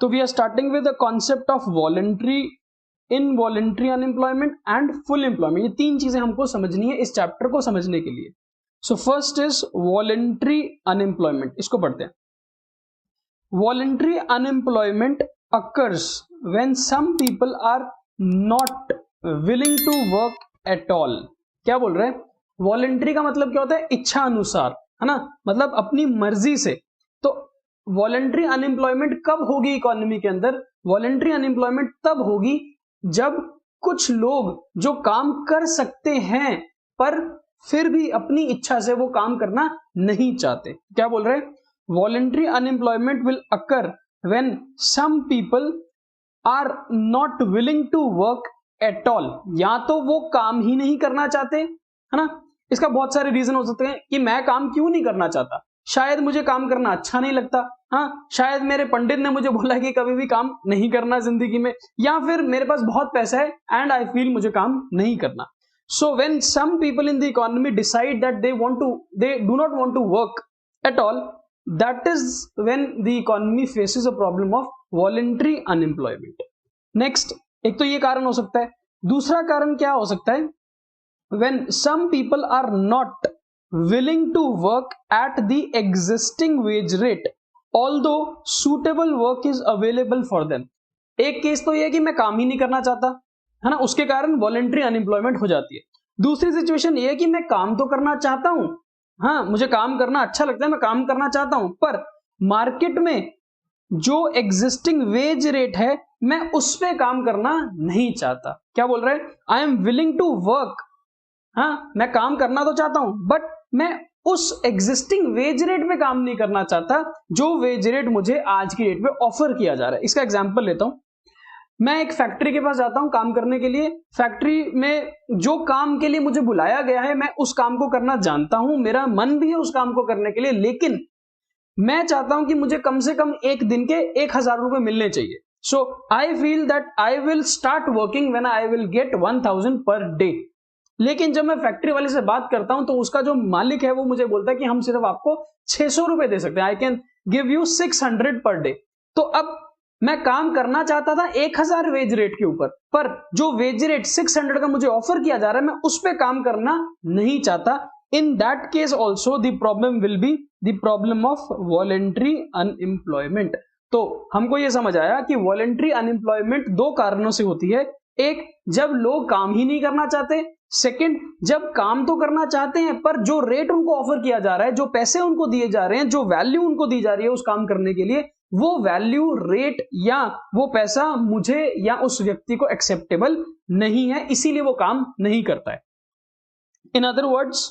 तो we are starting with the concept of voluntary, involuntary unemployment and full employment. ये तीन चीजें हमको समझनी है इस चैप्टर को समझने के लिए। So first is voluntary unemployment, इसको पढ़ते हैं। Voluntary unemployment occurs when some people are not willing to work at all. क्या बोल रहे हैं? वॉलेंट्री का मतलब क्या होता है? इच्छा अनुसार, है ना, मतलब अपनी मर्जी से। तो वॉलेंट्री अनएम्प्लॉयमेंट कब होगी इकोनॉमी के अंदर? वॉलेंट्री अनएम्प्लॉयमेंट तब होगी जब कुछ लोग जो काम कर सकते हैं पर फिर भी अपनी इच्छा से वो काम करना नहीं चाहते। क्या बोल रहे हैं? Voluntary unemployment will occur when some people are not willing to work at all. या तो वो काम ही नहीं करना चाहते, है ना। इसका बहुत सारे रीजन हो सकते हैं कि मैं काम क्यों नहीं करना चाहता। शायद मुझे काम करना अच्छा नहीं लगता, हाँ, शायद मेरे पंडित ने मुझे बोला कि कभी भी काम नहीं करना जिंदगी में, या फिर मेरे पास बहुत पैसा है एंड आई फील मुझे काम नहीं करना। So when some people in the economy decide that they do not want to work at all, that is when the economy faces a problem of voluntary unemployment. Next, एक तो ये कारण हो सकता है। दूसरा कारण क्या हो सकता है? When some people are not willing to work at the existing wage rate although suitable work is available for them। एक केस तो ये है कि मैं काम ही नहीं करना चाहता, है ना, उसके कारण वॉलेंट्री अनएम्प्लॉयमेंट हो जाती है। दूसरी सिचुएशन ये है कि मैं काम तो करना चाहता हूं, हाँ, मुझे काम करना अच्छा लगता है, मैं काम करना चाहता हूं, पर मार्केट में जो एग्जिस्टिंग वेज रेट है मैं उस पर काम करना नहीं चाहता। क्या बोल रहे हैं? I am willing to work, हाँ, मैं काम करना तो चाहता हूं बट मैं उस एग्जिस्टिंग वेज रेट पे काम नहीं करना चाहता जो वेज रेट मुझे आज की डेट में ऑफर किया जा रहा है। इसका एग्जांपल लेता हूं। मैं एक फैक्ट्री के पास जाता हूं काम करने के लिए। फैक्ट्री में जो काम के लिए मुझे बुलाया गया है मैं उस काम को करना जानता हूं, मेरा मन भी है उस काम को करने के लिए, लेकिन मैं चाहता हूं कि मुझे कम से कम एक दिन के 1000 रुपए मिलने चाहिए। So I feel that I will start working when I will get 1000 per day. लेकिन जब मैं फैक्ट्री वाले से बात करता हूं तो उसका जो मालिक है वो मुझे बोलता है कि हम सिर्फ आपको 600 रुपए दे सकते हैं, I can give you 600 per day. तो अब मैं काम करना चाहता था 1000 वेज रेट के ऊपर, पर जो वेज रेट 600 का मुझे ऑफर किया जा रहा है मैं उस पर काम करना नहीं चाहता। In that case also the problem will be the problem of voluntary unemployment. तो हमको यह समझ आया कि वॉलेंट्री अनएम्प्लॉयमेंट दो कारणों से होती है। एक, जब लोग काम ही नहीं करना चाहते। सेकंड, जब काम तो करना चाहते हैं पर जो रेट उनको ऑफर किया जा रहा है, जो पैसे उनको दिए जा रहे हैं, जो वैल्यू उनको दी जा रही है उस काम करने के लिए, वो वैल्यू, रेट या वो पैसा मुझे या उस व्यक्ति को एक्सेप्टेबल नहीं है, इसीलिए वो काम नहीं करता है। In other words,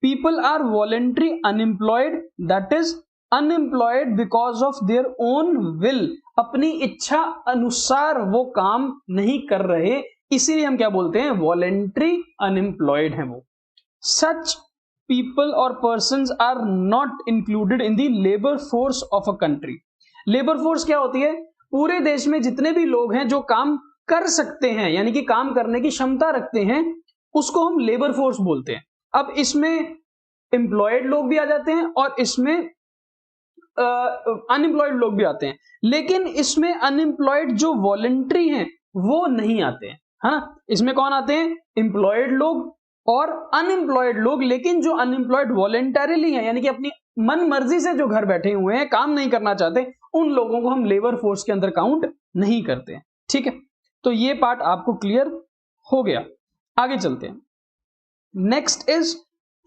people are voluntary unemployed, that is unemployed because of their own will. अपनी इच्छा अनुसार वो काम नहीं कर रहे, इसीलिए हम क्या बोलते हैं? वॉलेंट्री अनएम्प्लॉयड है वो। सच पीपल और persons are not included in the labour force of a country. Labour force क्या होती है? पूरे देश में जितने भी लोग हैं जो काम कर सकते हैं, यानी कि काम करने की क्षमता रखते हैं, उसको हम लेबर फोर्स बोलते हैं। अब इसमें एम्प्लॉयड लोग भी आ जाते हैं और इसमें अनएम्प्लॉयड लोग भी आते हैं, लेकिन इसमें अनएम्प्लॉयड जो वॉलेंट्री हैं वो नहीं आते हैं। हाँ, इसमें कौन आते हैं? एम्प्लॉयड लोग और अनएम्प्लॉयड लोग। लेकिन जो अनएम्प्लॉयड वॉलेंटरीली हैं, यानी कि अपनी मन मर्जी से जो घर बैठे हुए हैं, काम नहीं करना चाहते, उन लोगों को हम लेबर फोर्स के अंदर काउंट नहीं करते हैं। ठीक है, तो ये पार्ट आपको क्लियर हो गया। आगे चलते हैं। Next is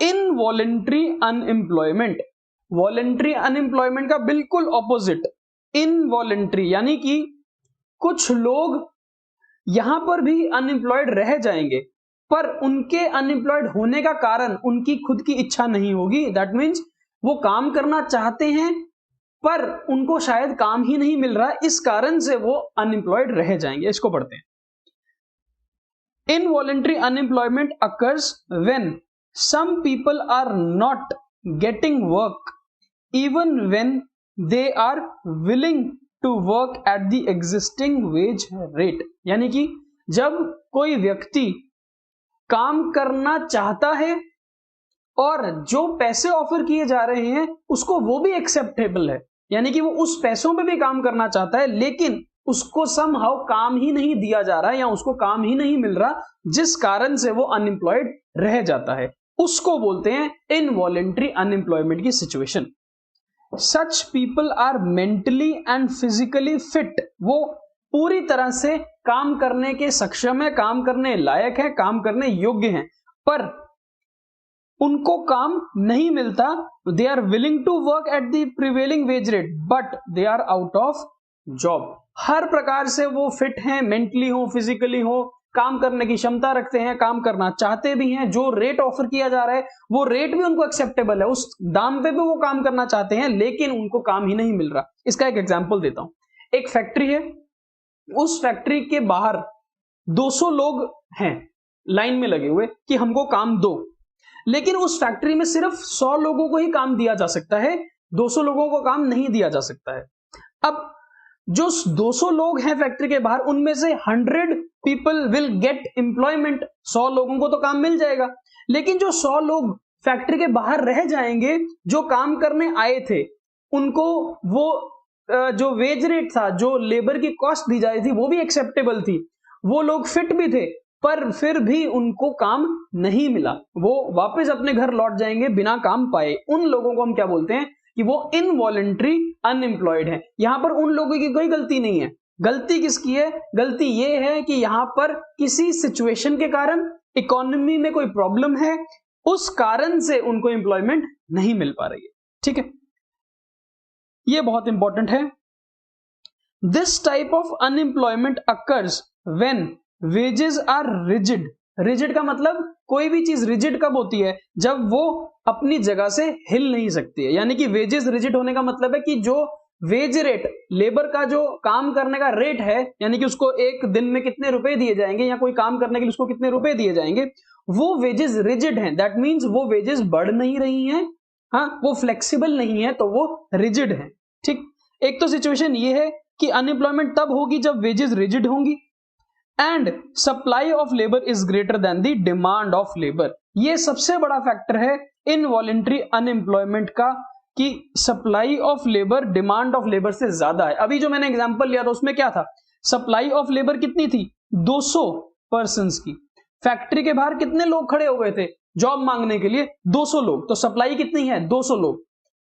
involuntary unemployment. Voluntary unemployment का बिल्कुल ऑपोजिट इनवॉलेंट्री, यानी कि कुछ लोग यहां पर भी अनएम्प्लॉयड रह जाएंगे पर उनके अनएम्प्लॉयड होने का कारण उनकी खुद की इच्छा नहीं होगी। दैट मीन्स वो काम करना चाहते हैं पर उनको शायद काम ही नहीं मिल रहा, इस कारण से वो अनएम्प्लॉयड रह जाएंगे। इसको पढ़ते हैं। Involuntary unemployment occurs when some people are not getting work even when they are willing to work at the existing wage rate. यानी कि जब कोई व्यक्ति काम करना चाहता है और जो पैसे ऑफर किए जा रहे हैं उसको वो भी एक्सेप्टेबल है, यानी कि वो उस पैसों पे भी काम करना चाहता है लेकिन उसको समहाउ काम ही नहीं दिया जा रहा है या उसको काम ही नहीं मिल रहा, जिस कारण से वो अनएम्प्लॉयड रह जाता है, उसको बोलते हैं इनवॉलेंट्री अनएम्प्लॉयमेंट की situation. Such people are mentally and physically fit, वो पूरी तरह से काम करने के सक्षम है, काम करने लायक है, काम करने योग्य हैं, पर उनको काम नहीं मिलता। They are willing to work at the prevailing wage rate but they are out of job. हर प्रकार से वो फिट हैं, मेंटली हो, फिजिकली हो, काम करने की क्षमता रखते हैं, काम करना चाहते भी हैं, जो रेट ऑफर किया जा रहा है वो रेट भी उनको एक्सेप्टेबल है, उस दाम पे भी वो काम करना चाहते हैं, लेकिन उनको काम ही नहीं मिल रहा। इसका एक एग्जांपल देता हूं। एक फैक्ट्री है, उस फैक्ट्री के बाहर 200 लोग हैं लाइन में लगे हुए कि हमको काम दो, लेकिन उस फैक्ट्री में सिर्फ 100 लोगों को ही काम दिया जा सकता है, 200 लोगों को काम नहीं दिया जा सकता है। अब जो 200 लोग हैं फैक्ट्री के बाहर, उनमें से 100 पीपल विल गेट एम्प्लॉयमेंट, 100 लोगों को तो काम मिल जाएगा, लेकिन जो 100 लोग फैक्ट्री के बाहर रह जाएंगे, जो काम करने आए थे, उनको वो जो वेज रेट था, जो लेबर की कॉस्ट दी जा रही थी, वो भी एक्सेप्टेबल थी, वो लोग फिट भी थे, पर फिर भी उनको काम नहीं मिला, वो वापस अपने घर लौट जाएंगे बिना काम पाए। उन लोगों को हम क्या बोलते हैं कि वो इनवॉलेंट्री अनएम्प्लॉयड है। यहां पर उन लोगों की कोई गलती नहीं है। गलती किसकी है? गलती ये है कि यहां पर किसी सिचुएशन के कारण इकोनॉमी में कोई प्रॉब्लम है, उस कारण से उनको एम्प्लॉयमेंट नहीं मिल पा रही है। ठीक है, ये बहुत इंपॉर्टेंट है। This type of unemployment occurs when wages are rigid. Rigid का मतलब कोई भी चीज रिजिड कब होती है? जब वो अपनी जगह से हिल नहीं सकती है। यानी कि वेजेस रिजिड होने का मतलब है कि जो वेज रेट, लेबर का जो काम करने का रेट है, यानी कि उसको एक दिन में कितने रुपए दिए जाएंगे या कोई काम करने के लिए उसको कितने रुपए दिए जाएंगे, वो वेजेस रिजिड हैं। दैट मीन्स वो वेजेस बढ़ नहीं रही हैं, हाँ, वो फ्लेक्सिबल नहीं है, तो वो रिजिड है। ठीक, एक तो सिचुएशन ये है कि अनएम्प्लॉयमेंट तब होगी जब वेजेस रिजिड होंगी and supply of labour is greater than the demand of labour. ये सबसे बड़ा फैक्टर है इनवॉलेंट्री अनएम्प्लॉयमेंट का कि supply of labour demand of labour से ज्यादा है। अभी जो मैंने एग्जांपल लिया था उसमें क्या था? सप्लाई ऑफ लेबर कितनी थी? 200 पर्संस की। फैक्ट्री के बाहर कितने लोग खड़े हो गए थे जॉब मांगने के लिए? 200 लोग। तो सप्लाई कितनी है? 200 लोग।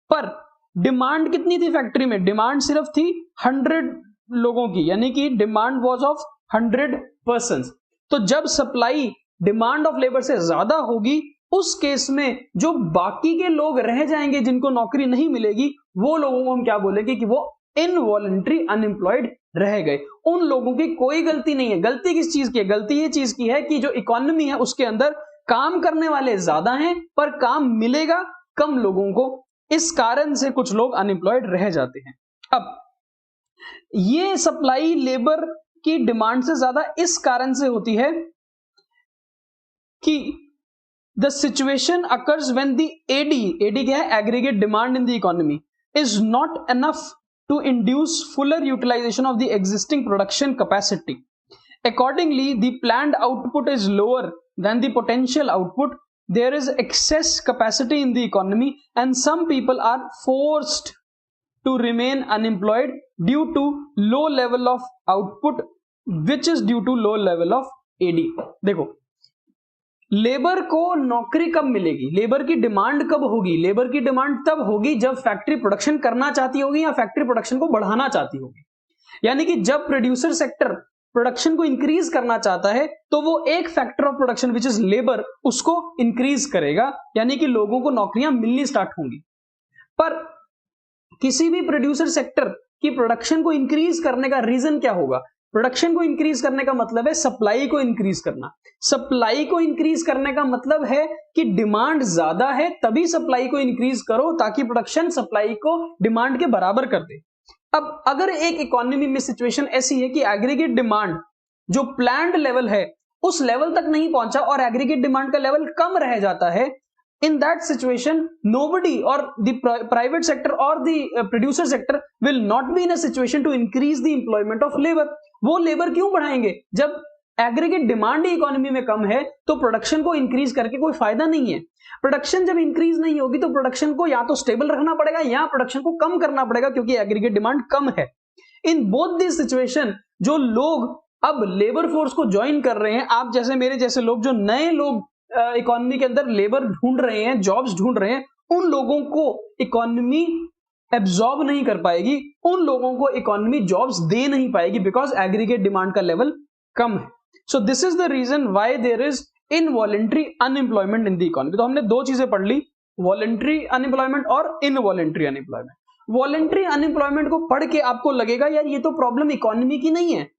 पर डिमांड कितनी थी फैक्ट्री में? डिमांड सिर्फ थी 100 लोगों की, यानी कि डिमांड वॉज ऑफ 100 पर्संस। तो जब सप्लाई डिमांड ऑफ लेबर से ज्यादा होगी, उस केस में जो बाकी के लोग रह जाएंगे जिनको नौकरी नहीं मिलेगी, वो लोगों को हम क्या बोलेंगे कि वो इनवॉलेंट्री अनएम्प्लॉयड रह गए। उन लोगों की कोई गलती नहीं है। गलती किस चीज की है? गलती ये चीज की है कि जो इकोनॉमी है उसके अंदर काम करने वाले ज्यादा हैं पर काम मिलेगा कम लोगों को, इस कारण से कुछ लोग अनएम्प्लॉयड रह जाते हैं। अब ये सप्लाई लेबर की डिमांड से ज्यादा इस कारण से होती है कि the situation occurs when the AD क्या है? Aggregate demand in the economy is not enough to induce fuller utilisation of the existing production capacity. Accordingly the planned output is lower than the potential output. There is excess capacity in the economy and some people are forced to remain unemployed due to low level of output which is due to low level of AD। देखो, labour को नौकरी कब मिलेगी? Labour की demand कब होगी? Labour की demand तब होगी जब फैक्ट्री प्रोडक्शन करना चाहती होगी या फैक्ट्री प्रोडक्शन को बढ़ाना चाहती होगी। यानी कि जब प्रोड्यूसर सेक्टर प्रोडक्शन को इंक्रीज करना चाहता है तो वो एक factor of production which is labour उसको इंक्रीज करेगा, यानी कि लोगों को नौकरियां मिलनी स्टार्ट होंगी। पर किसी भी प्रोड्यूसर सेक्टर की प्रोडक्शन को इंक्रीज करने का रीजन क्या होगा? प्रोडक्शन को इंक्रीज करने का मतलब है सप्लाई को इंक्रीज करना। सप्लाई को इंक्रीज करने का मतलब है कि डिमांड ज्यादा है तभी सप्लाई को इंक्रीज करो ताकि प्रोडक्शन सप्लाई को डिमांड के बराबर कर दे। अब अगर एक इकोनॉमी में सिचुएशन ऐसी है कि एग्रीगेट डिमांड जो प्लान्ड लेवल है उस लेवल तक नहीं पहुंचा और एग्रीगेट डिमांड का लेवल कम रह जाता है, इन दैट सिचुएशन नोबडी और द प्राइवेट सेक्टर और the producer sector will not be in a situation to increase the employment of labour. वो लेबर क्यों बढ़ाएंगे जब एग्रीगेट डिमांड ही इकोनॉमी में कम है तो प्रोडक्शन को इंक्रीज करके कोई फायदा नहीं है। प्रोडक्शन जब इंक्रीज नहीं होगी तो प्रोडक्शन को या तो स्टेबल रखना पड़ेगा या प्रोडक्शन को कम करना पड़ेगा, क्योंकि एग्रीगेट डिमांड कम है। इन बोथ दिस सिचुएशन जो लोग अब लेबर फोर्स को ज्वाइन कर रहे हैं, आप जैसे मेरे जैसे लोग जो नए लोग इकोनॉमी के अंदर लेबर ढूंढ रहे हैं, जॉब्स ढूंढ रहे हैं, उन लोगों को इकोनॉमी एब्जॉर्ब नहीं कर पाएगी, उन लोगों को इकोनॉमी जॉब्स दे नहीं पाएगी, बिकॉज एग्रीगेट डिमांड का लेवल कम है। So this is the reason why there is involuntary unemployment in the economy. तो हमने दो चीजें पढ़ ली, वॉलेंट्री अनएम्प्लॉयमेंट और इनवॉलेंट्री अनएम्प्लॉयमेंट। वॉलेंट्री अनएम्प्लॉयमेंट को पढ़ के आपको लगेगा यार ये तो प्रॉब्लम इकोनॉमी की नहीं है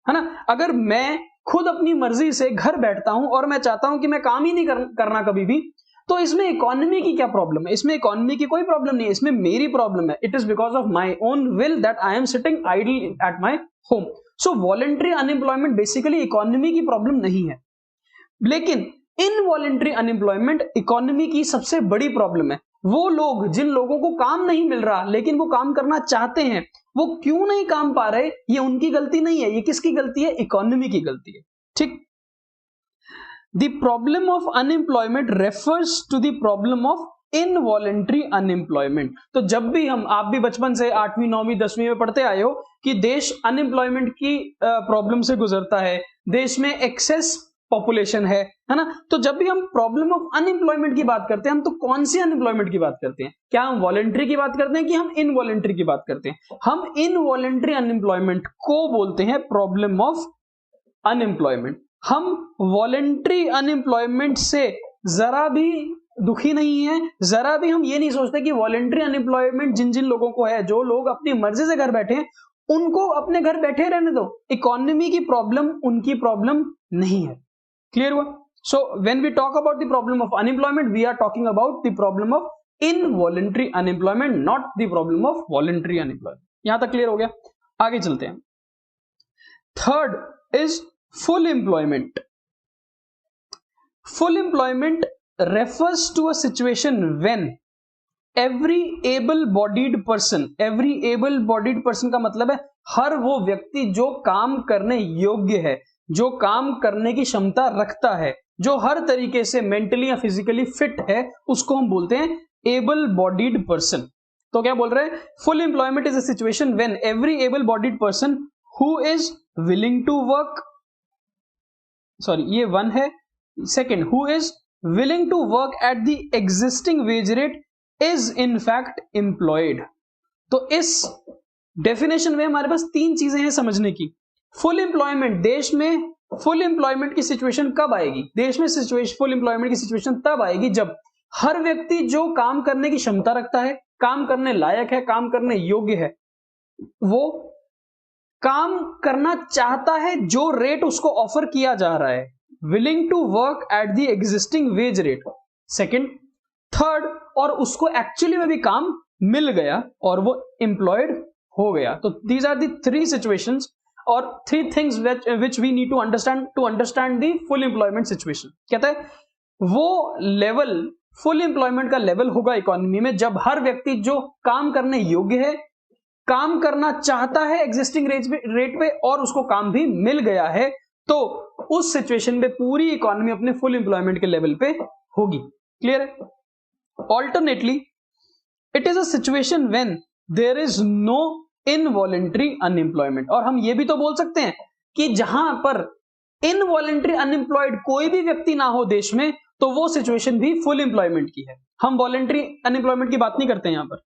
ना। अगर मैं खुद अपनी मर्जी से घर बैठता हूं और मैं चाहता हूं कि मैं काम ही नहीं करना कभी भी, तो इसमें इकोनॉमी की क्या प्रॉब्लम है? इसमें इकोनॉमी की कोई प्रॉब्लम नहीं है, इसमें मेरी प्रॉब्लम है। It is because of my own will that I am sitting idle at my home. So voluntary unemployment basically economy की प्रॉब्लम नहीं है, लेकिन इनवॉलेंट्री अनएम्प्लॉयमेंट इकोनॉमी की सबसे बड़ी प्रॉब्लम है। वो लोग जिन लोगों को काम नहीं मिल रहा लेकिन वो काम करना चाहते हैं, वो क्यों नहीं काम पा रहे, ये उनकी गलती नहीं है, ये किसकी गलती है? इकोनॉमी की गलती है। ठीक। The problem of unemployment refers to the problem of involuntary unemployment. तो जब भी आप भी बचपन से 8वीं 9वीं 10वीं में पढ़ते आए हो कि देश अनएम्प्लॉयमेंट की प्रॉब्लम से गुजरता है, देश में एक्सेस पॉपुलेशन है ना। तो जब भी हम प्रॉब्लम ऑफ अनएम्प्लॉयमेंट की बात करते हैं, हम तो कौन सी अनएम्प्लॉयमेंट की बात करते हैं? क्या हम वॉलेंट्री की बात करते हैं कि हम इनवॉलेंट्री की बात करते हैं? हम इनवॉलेंट्री अनएम्प्लॉयमेंट को बोलते हैं प्रॉब्लम ऑफ अनएम्प्लॉयमेंट। हम वॉलेंट्री अनएम्प्लॉयमेंट से जरा भी दुखी नहीं है, जरा भी हम ये नहीं सोचते कि वॉलेंट्री अनएम्प्लॉयमेंट जिन जिन लोगों को है, जो लोग अपनी मर्जी से घर बैठे हैं, उनको अपने घर बैठे रहने दो। इकोनॉमी की प्रॉब्लम उनकी प्रॉब्लम नहीं है। क्लियर हुआ? So when we talk about the problem of unemployment, we are talking about the problem of involuntary unemployment, not the problem of voluntary unemployment. यहां तक क्लियर हो गया? आगे चलते हैं। Third is full employment. Full employment refers to a situation when every able-bodied person का मतलब है हर वो व्यक्ति जो काम करने योग्य है, जो काम करने की क्षमता रखता है, जो हर तरीके से मेंटली या फिजिकली फिट है, उसको हम बोलते हैं एबल-बॉडीड पर्सन। तो क्या बोल रहे हैं? Full employment is a situation when every able-bodied person who is willing to work, ये वन है। Second, who is willing to work at the existing wage rate is in fact employed। तो इस definition में हमारे पास तीन चीजें हैं समझने की। फुल एम्प्लॉयमेंट, देश में फुल एम्प्लॉयमेंट की सिचुएशन कब आएगी? देश में फुल एम्प्लॉयमेंट की सिचुएशन तब आएगी जब हर व्यक्ति जो काम करने की क्षमता रखता है, काम करने लायक है, काम करने योग्य है, वो काम करना चाहता है जो रेट उसको ऑफर किया जा रहा है, willing to work at the existing wage rate। Second, third, और उसको एक्चुअली में भी काम मिल गया और वो एम्प्लॉयड हो गया। तो these are the three situations और three things which we need to understand the full employment situation. कहता है वो लेवल, फुल एम्प्लॉयमेंट का लेवल होगा इकोनॉमी में जब हर व्यक्ति जो काम करने योग्य है, काम करना चाहता है एग्जिस्टिंग रेट पे और उसको काम भी मिल गया है, तो उस सिचुएशन में पूरी इकोनॉमी अपने फुल एम्प्लॉयमेंट के लेवल पे होगी। क्लियर है? Alternately it is a situation when there is no involuntary unemployment. और हम ये भी तो बोल सकते हैं कि जहां पर इनवॉलेंट्री अनएम्प्लॉयड कोई भी व्यक्ति ना हो देश में, तो वो सिचुएशन भी फुल एम्प्लॉयमेंट की है। हम वॉलेंट्री अनएम्प्लॉयमेंट की बात नहीं करते यहां पर।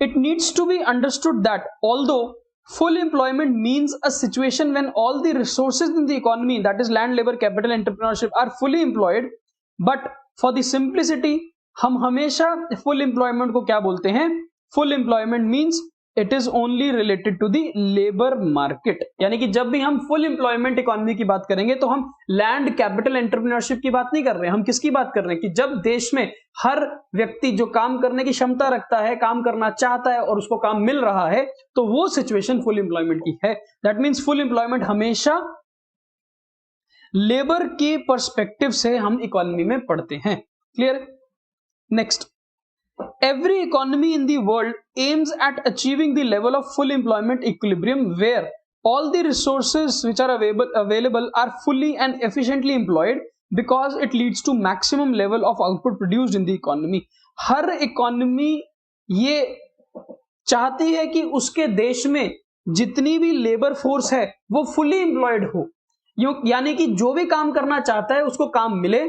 It needs to be understood that although full employment means a situation when all the resources in the economy, that is land, labor, capital, entrepreneurship, are fully employed, but for the simplicity हम हमेशा full employment को क्या बोलते हैं? full employment means it is only related to the labor market। यानी कि जब भी हम full employment economy की बात करेंगे तो हम land, capital, entrepreneurship की बात नहीं कर रहे हैं। हम किसकी बात कर रहे हैं? कि जब देश में हर व्यक्ति जो काम करने की क्षमता रखता है, काम करना चाहता है और उसको काम मिल रहा है, तो वो सिचुएशन फुल एम्प्लॉयमेंट की है। दैट मीन्स फुल एम्प्लॉयमेंट हमेशा लेबर के पर्सपेक्टिव से हम इकोनॉमी में पढ़ते हैं। Clear? Next, every economy in the world aims at achieving the level of full employment equilibrium where all the resources which are available are fully and efficiently employed because it leads to maximum level of output produced in the economy. Her economy ये चाहती है कि उसके देश में जितनी भी labour force है वो फुली एम्प्लॉयड हो, यानी कि जो भी काम करना चाहता है उसको काम मिले,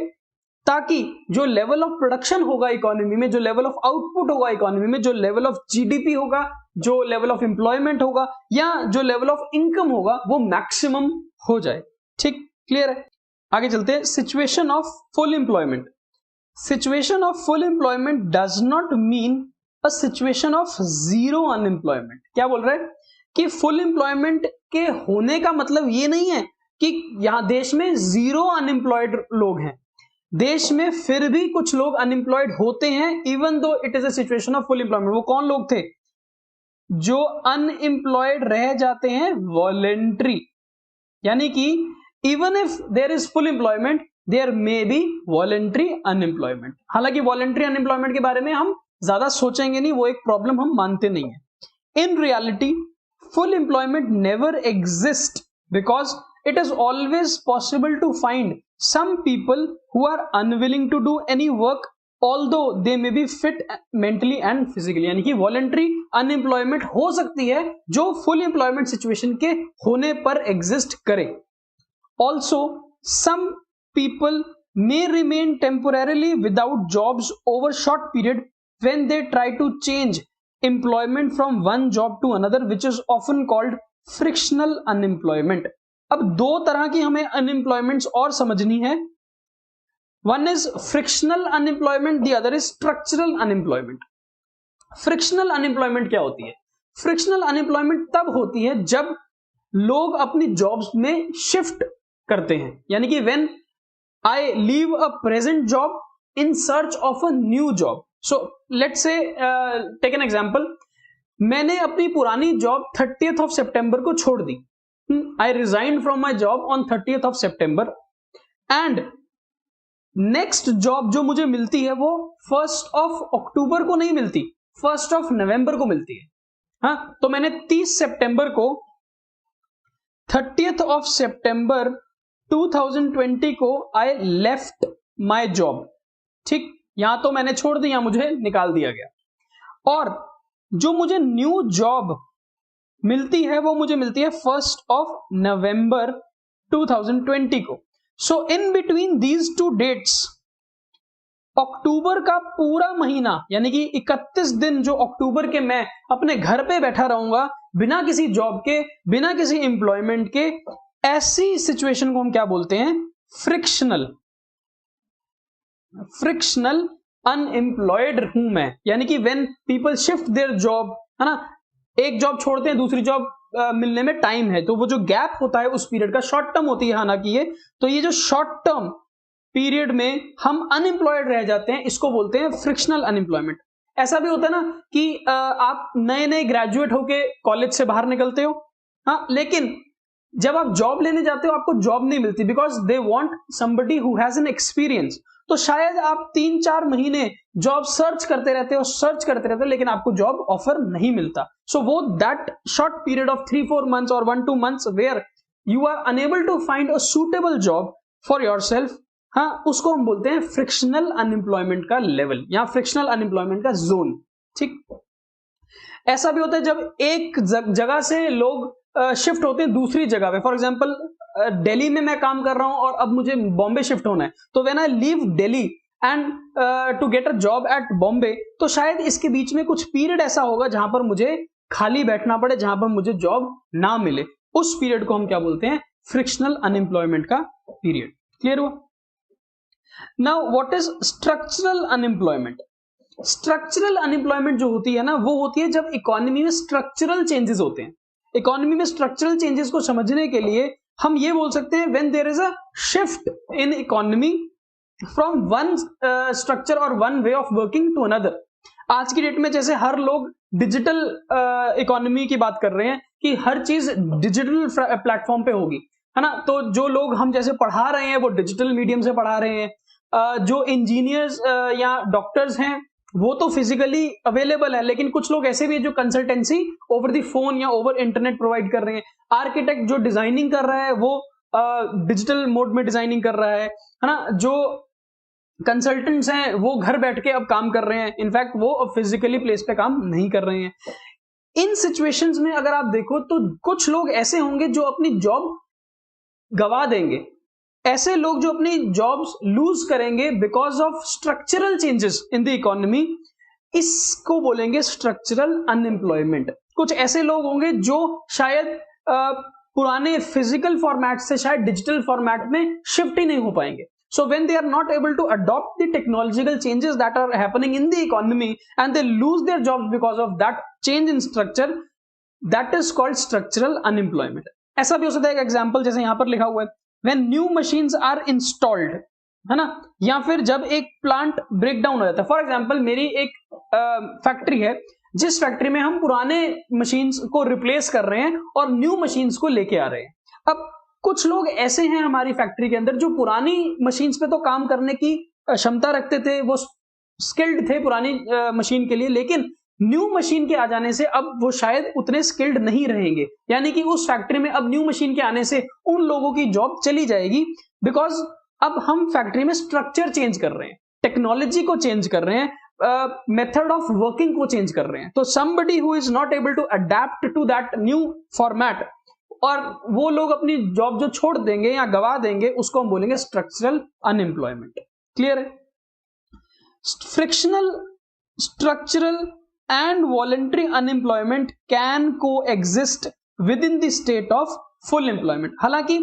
ताकि जो लेवल ऑफ प्रोडक्शन होगा इकोनॉमी में, जो लेवल ऑफ आउटपुट होगा इकोनॉमी में, जो लेवल ऑफ जीडीपी होगा, जो लेवल ऑफ एम्प्लॉयमेंट होगा या जो लेवल ऑफ इनकम होगा वो मैक्सिमम हो जाए। ठीक, क्लियर है? आगे चलते हैं। Situation of full employment. Situation of full employment does not mean a situation of zero unemployment. क्या बोल रहा है कि फुल एम्प्लॉयमेंट के होने का मतलब ये नहीं है कि यहां देश में जीरो अनएम्प्लॉयड लोग हैं। देश में फिर भी कुछ लोग अनएम्प्लॉयड होते हैं even though it is a situation of full employment. वो कौन लोग थे? जो अनएम्प्लॉयड रह जाते हैं वॉलेंट्री, यानी कि even if there is full employment there may be voluntary unemployment. हालांकि वॉलेंट्री अनएम्प्लॉयमेंट के बारे में हम ज्यादा सोचेंगे नहीं, वो एक प्रॉब्लम हम मानते नहीं है। In reality full employment never exist because it is always possible to find some people who are unwilling to do any work although they may be fit mentally and physically। यानी कि voluntary unemployment हो सकती है जो full employment situation के होने पर exist करे। Also some people may remain temporarily without jobs over short period when they try to change employment from one job to another, which is often called frictional unemployment। अब दो तरह की हमें अनएम्प्लॉयमेंट्स और समझनी है। One is frictional unemployment, the other is structural unemployment. Frictional unemployment क्या होती है? फ्रिक्शनल अनएम्प्लॉयमेंट तब होती है जब लोग अपनी जॉब्स में शिफ्ट करते हैं, यानी कि when I leave a present job in search of a new job. So let's say take an example, मैंने अपनी पुरानी जॉब 30th of September को छोड़ दी। I resigned from my job on 30th of September and next job जो मुझे मिलती है वो 1st of October को नहीं मिलती, 1st of November को मिलती है। हाँ, तो मैंने 30 सितंबर को 30th of September 2020 को I left my job। ठीक, यहां तो मैंने छोड़ दी, यहां मुझे निकाल दिया गया। और जो मुझे न्यू जॉब मिलती है वो मुझे मिलती है 1st of November 2020 को। So in between these two dates अक्टूबर का पूरा महीना, यानी कि 31 दिन जो अक्टूबर के मैं अपने घर पे बैठा रहूंगा बिना किसी जॉब के, बिना किसी एम्प्लॉयमेंट के, ऐसी सिचुएशन को हम क्या बोलते हैं? फ्रिक्शनल। फ्रिक्शनल अनएम्प्लॉयड हूं मैं, यानी कि when people shift their job, है ना, एक जॉब छोड़ते हैं दूसरी जॉब मिलने में टाइम है, तो वो जो गैप होता है उस पीरियड का शॉर्ट टर्म होती है। हालांकि ये तो ये जो शॉर्ट टर्म पीरियड में हम अनएम्प्लॉयड रह जाते हैं इसको बोलते हैं फ्रिक्शनल अनएम्प्लॉयमेंट। ऐसा भी होता है ना कि आप नए नए ग्रेजुएट होके कॉलेज से बाहर निकलते हो, हाँ, लेकिन जब आप जॉब लेने जाते हो आपको जॉब नहीं मिलती because they want somebody who has an experience. तो शायद आप 3-4 महीने जॉब सर्च करते रहते हो लेकिन आपको जॉब ऑफर नहीं मिलता। सो वो that short period of 3-4 months और 1-2 months where you are unable to find a suitable job for yourself, हाँ, उसको हम बोलते हैं फ्रिक्शनल अनएम्प्लॉयमेंट का लेवल या फ्रिक्शनल अनएम्प्लॉयमेंट का जोन। ठीक, ऐसा भी होता है जब एक जगह से लोग शिफ्ट होते हैं दूसरी जगह पे। फॉर एग्जांपल दिल्ली में मैं काम कर रहा हूं और अब मुझे बॉम्बे शिफ्ट होना है, तो when I leave Delhi and to get a job at Bombay, तो शायद इसके बीच में कुछ पीरियड ऐसा होगा जहां पर मुझे खाली बैठना पड़े, जहां पर मुझे जॉब ना मिले। उस पीरियड को हम क्या बोलते हैं? फ्रिक्शनल अनएम्प्लॉयमेंट का पीरियड। क्लियर हुआ? Now what is structural unemployment? Structural unemployment जो होती है ना, वो होती है जब इकोनॉमी में स्ट्रक्चरल चेंजेस होते हैं। इकोनॉमी में स्ट्रक्चरल चेंजेस को समझने के लिए हम ये बोल सकते हैं when there is a shift in economy from one structure और one way of working to another. आज की डेट में जैसे हर लोग डिजिटल इकोनॉमी की बात कर रहे हैं कि हर चीज डिजिटल प्लेटफॉर्म पे होगी, है ना, तो जो लोग हम जैसे पढ़ा रहे हैं वो डिजिटल मीडियम से पढ़ा रहे हैं, जो इंजीनियर्स या डॉक्टर्स हैं वो तो फिजिकली अवेलेबल है, लेकिन कुछ लोग ऐसे भी है जो कंसल्टेंसी ओवर द फोन या ओवर इंटरनेट प्रोवाइड कर रहे हैं। आर्किटेक्ट जो डिजाइनिंग कर रहा है वो डिजिटल मोड में डिजाइनिंग कर रहा है ना। जो कंसल्टेंट्स हैं वो घर बैठ के अब काम कर रहे हैं, इनफैक्ट वो अब फिजिकली प्लेस पे काम नहीं कर रहे हैं। इन सिचुएशंस में अगर आप देखो तो कुछ लोग ऐसे होंगे जो अपनी जॉब गवा देंगे, ऐसे लोग जो अपनी जॉब्स लूज करेंगे because of structural changes in the economy, इसको बोलेंगे स्ट्रक्चरल अनएम्प्लॉयमेंट। कुछ ऐसे लोग होंगे जो शायद पुराने फिजिकल फॉर्मेट से शायद डिजिटल फॉर्मेट में शिफ्ट ही नहीं हो पाएंगे। So when they are not able to adopt the technological changes that are happening in the economy and they lose their jobs because of that change in structure, that is called structural unemployment. ऐसा भी हो सकता है एक example जैसे यहां पर लिखा हुआ है, when new machines are installed, है ना, या फिर जब एक प्लांट ब्रेक डाउन हो जाता है। फॉर एग्जांपल मेरी एक फैक्ट्री है जिस फैक्ट्री में हम पुराने मशीन्स को रिप्लेस कर रहे हैं और न्यू मशीन्स को लेके आ रहे हैं। अब कुछ लोग ऐसे हैं हमारी फैक्ट्री के अंदर जो पुरानी मशीन्स पे तो काम करने की क्षमता रखते थे, वो स्किल्ड थे पुरानी मशीन के लिए, लेकिन न्यू मशीन के आ जाने से अब वो शायद उतने स्किल्ड नहीं रहेंगे, यानी कि उस फैक्ट्री में अब न्यू मशीन के आने से उन लोगों की जॉब चली जाएगी, बिकॉज अब हम फैक्ट्री में स्ट्रक्चर चेंज कर रहे हैं, टेक्नोलॉजी को चेंज कर रहे हैं, मेथड ऑफ वर्किंग को चेंज कर रहे हैं। तो somebody who is not able to adapt to that new format, और वो लोग अपनी जॉब जो छोड़ देंगे या गवा देंगे, उसको हम बोलेंगे स्ट्रक्चरल अनएम्प्लॉयमेंट। क्लियर है? Frictional, structural and voluntary unemployment can coexist within the state of full employment. हालांकि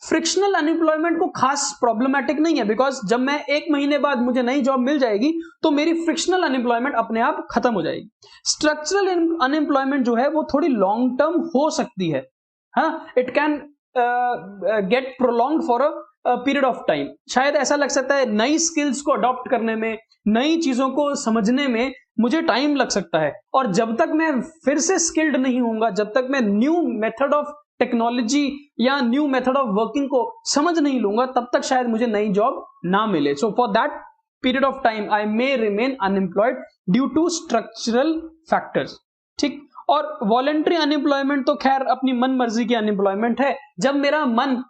फ्रिक्शनल अनएम्प्लॉयमेंट को खास प्रॉब्लमैटिक नहीं है, बिकॉज जब मैं 1 महीने बाद मुझे नई जॉब मिल जाएगी तो मेरी फ्रिक्शनल अनएम्प्लॉयमेंट अपने आप खत्म हो जाएगी। स्ट्रक्चरल अनएम्प्लॉयमेंट जो है वो थोड़ी लॉन्ग टर्म हो सकती है, हाँ, it can get prolong for a period of time. शायद ऐसा लग सकता है नई स्किल्स को अडॉप्ट करने में, नई चीजों को समझने में मुझे टाइम लग सकता है, और जब तक मैं फिर से स्किल्ड नहीं होऊंगा, जब तक मैं न्यू मेथड ऑफ टेक्नोलॉजी या न्यू मेथड ऑफ वर्किंग को समझ नहीं लूंगा, तब तक शायद मुझे नई जॉब ना मिले। So for that period of time I may remain unemployed due to structural factors. ठीक। और वॉलंटरी अनएम्प्लॉयमेंट तो खैर अपनी मन मर्जी की अनएम्प्लॉयमेंट है। जब मेरा मन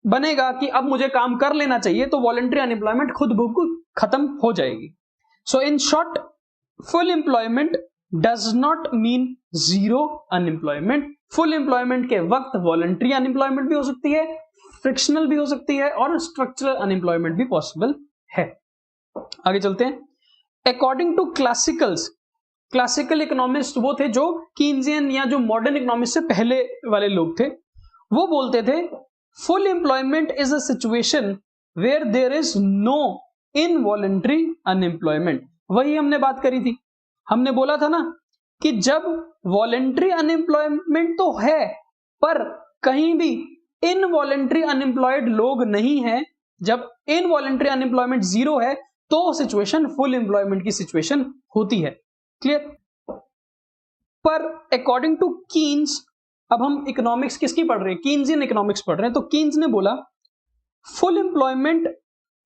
बनेगा कि अब मुझे काम कर लेना चाहिए तो वॉलंटरी अनएम्प्लॉयमेंट खुद ब खुद खत्म हो जाएगी। So in short, full employment does not mean zero unemployment. Full employment के वक्त वॉलंटरी अनएम्प्लॉयमेंट भी हो सकती है, फ्रिक्शनल भी हो सकती है, और स्ट्रक्चरल अनएम्प्लॉयमेंट भी पॉसिबल है। आगे चलते हैं। अकॉर्डिंग टू क्लासिकल इकोनॉमिस्ट वो थे जो कीन्सियन या जो मॉडर्न इकोनॉमिस्ट से पहले वाले लोग थे, वो बोलते थे full employment is a situation where there is no involuntary unemployment. वही हमने बात करी थी, हमने बोला था ना कि जब वॉलंटरी अनएम्प्लॉयमेंट तो है पर कहीं भी इनवॉलंटरी अनएम्प्लॉयड लोग नहीं है, जब इनवॉलंटरी अनएम्प्लॉयमेंट जीरो है तो सिचुएशन फुल एम्प्लॉयमेंट की सिचुएशन होती है। क्लियर? पर अकॉर्डिंग टू कीन्स, अब हम इकोनॉमिक्स किसकी पढ़ रहे हैं? कीन्सियन इकोनॉमिक्स पढ़ रहे हैं। तो कीन्स ने बोला full employment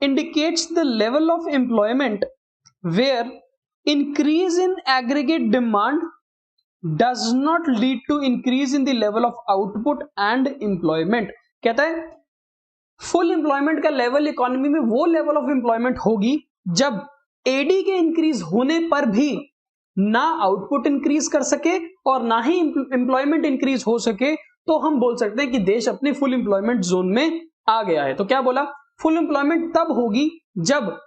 indicates the level of employment where increase in aggregate demand does not lead to increase in the level of output and employment। कहता है फुल एम्प्लॉयमेंट का लेवल इकोनॉमी में वो लेवल ऑफ एम्प्लॉयमेंट होगी जब AD के increase होने पर भी ना आउटपुट इंक्रीज कर सके और ना ही एम्प्लॉयमेंट इंक्रीज हो सके, तो हम बोल सकते हैं कि देश अपने फुल एम्प्लॉयमेंट जोन में आ गया है। तो क्या बोला? फुल एम्प्लॉयमेंट तब होगी जब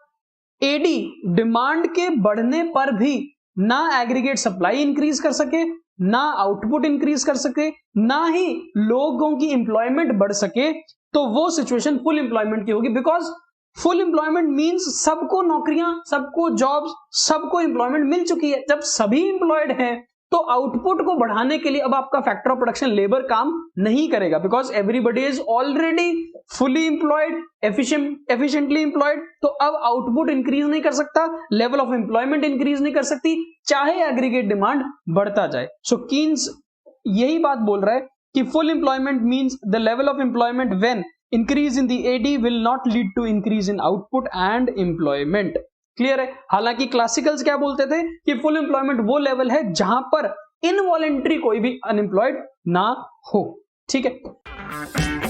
एडी डिमांड के बढ़ने पर भी ना एग्रीगेट सप्लाई इंक्रीज कर सके, ना आउटपुट इंक्रीज कर सके, ना ही लोगों की एम्प्लॉयमेंट बढ़ सके, तो वो सिचुएशन फुल एम्प्लॉयमेंट की होगी। बिकॉज फुल एम्प्लॉयमेंट मींस सबको नौकरियां, सबको जॉब्स, सबको एम्प्लॉयमेंट मिल चुकी है। जब सभी एम्प्लॉयड हैं तो आउटपुट को बढ़ाने के लिए अब आपका फैक्टर ऑफ प्रोडक्शन लेबर काम नहीं करेगा, because everybody is already fully employed, efficiently employed. तो अब आउटपुट इंक्रीज नहीं कर सकता, लेवल ऑफ एम्प्लॉयमेंट इंक्रीज नहीं कर सकती, चाहे एग्रीगेट डिमांड बढ़ता जाए। सो कीन्स यही बात बोल रहा है कि full employment means the level of employment when increase in the AD will not lead to increase in output and employment। Clear है। हालांकि क्लासिकल्स क्या बोलते थे कि फुल एम्प्लॉयमेंट वो लेवल है जहां पर इनवॉलेंट्री कोई भी अनएम्प्लॉयड ना हो। ठीक है।